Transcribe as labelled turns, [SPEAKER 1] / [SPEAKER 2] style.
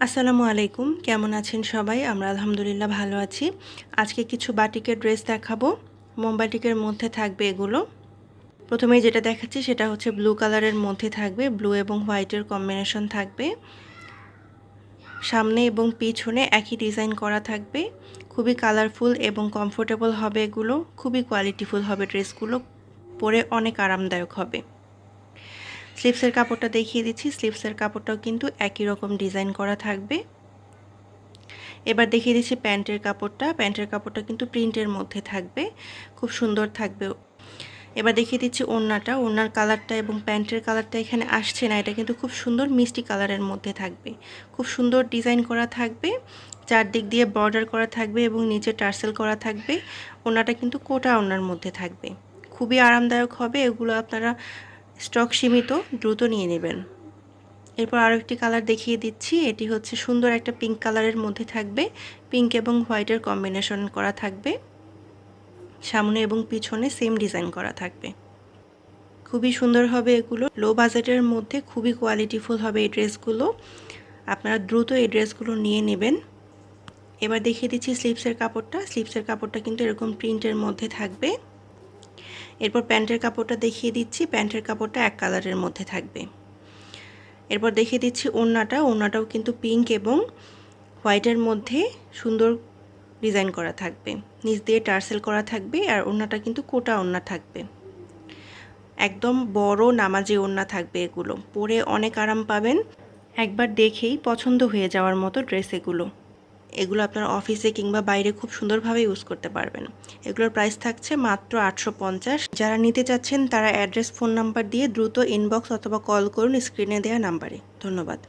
[SPEAKER 1] আসসালামু আলাইকুম, কেমন আছেন সবাই? আমরা আলহামদুলিল্লাহ ভালো আছি। আজকে কিছু বাটিকের ড্রেস দেখাবো। মোমবাটিকের মধ্যে থাকবে এগুলো। প্রথমেই যেটা দেখাচ্ছি সেটা হচ্ছে ব্লু কালারের মধ্যে থাকবে, ব্লু এবং হোয়াইটের কম্বিনেশন থাকবে। সামনে এবং পিছনে একই ডিজাইন করা থাকবে। খুবই কালারফুল এবং কমফোর্টেবল হবে এগুলো, খুবই কোয়ালিটিফুল হবে ড্রেসগুলো, পরে অনেক আরামদায়ক হবে। স্লিভসের কাপড়টা দেখিয়ে দিচ্ছি। স্লিভসের কাপড়টাও কিন্তু একই রকম ডিজাইন করা থাকবে। এবার দেখিয়ে দিচ্ছি প্যান্টের কাপড়টা। প্যান্টের কাপড়টা কিন্তু প্রিন্টের মধ্যে থাকবে, খুব সুন্দর থাকবে। এবার দেখিয়ে দিচ্ছি ওড়নাটা। ওড়নার কালারটা এবং প্যান্টের কালারটা এখানে আসছে না, এটা কিন্তু খুব সুন্দর মিষ্টি কালারের মধ্যে থাকবে। খুব সুন্দর ডিজাইন করা থাকবে, চারদিক দিয়ে বর্ডার করা থাকবে এবং নিচে টার্সেল করা থাকবে। ওড়নাটা কিন্তু কোটা ওড়নার মধ্যে থাকবে, খুবই আরামদায়ক হবে। এগুলো আপনারা স্টক সীমিত, দ্রুত নিয়ে নেবেন। এরপর আরও একটি কালার দেখিয়ে দিচ্ছি। এটি হচ্ছে সুন্দর একটা পিঙ্ক কালারের মধ্যে থাকবে, পিঙ্ক এবং হোয়াইটের কম্বিনেশন করা থাকবে। সামনে এবং পিছনে সেম ডিজাইন করা থাকবে, খুবই সুন্দর হবে এগুলো। লো বাজেটের মধ্যে খুবই কোয়ালিটিফুল হবে এই ড্রেসগুলো, আপনারা দ্রুত এই ড্রেসগুলো নিয়ে নেবেন। এবার দেখিয়ে দিচ্ছি স্লিভসের কাপড়টা। স্লিভসের কাপড়টা কিন্তু এরকম প্রিন্টের মধ্যে থাকবে। এরপর প্যান্টের কাপড়টা দেখিয়ে দিচ্ছি। প্যান্টের কাপড়টা এক কালারের মধ্যে থাকবে। এরপর দেখিয়ে দিচ্ছি ওড়নাটা। ওড়নাটাও কিন্তু পিঙ্ক এবং হোয়াইটের মধ্যে সুন্দর ডিজাইন করা থাকবে, নিচ দিয়ে টার্সেল করা থাকবে। আর ওড়নাটা কিন্তু কোটা ওড়না থাকবে, একদম বড় নামাজি ওড়না থাকবে। এগুলো পরে অনেক আরাম পাবেন, একবার দেখেই পছন্দ হয়ে যাওয়ার মতো ড্রেস এগুলো। এগুলো আপনার অফিসে কিংবা বাইরে খুব সুন্দরভাবে ইউজ করতে পারবেন। এগুলোর প্রাইস থাকছে মাত্র 850। যারা নিতে চাচ্ছেন তারা অ্যাড্রেস, ফোন নাম্বার দিয়ে দ্রুত ইনবক্স অথবা কল করুন স্ক্রিনে দেওয়া নাম্বারে। ধন্যবাদ।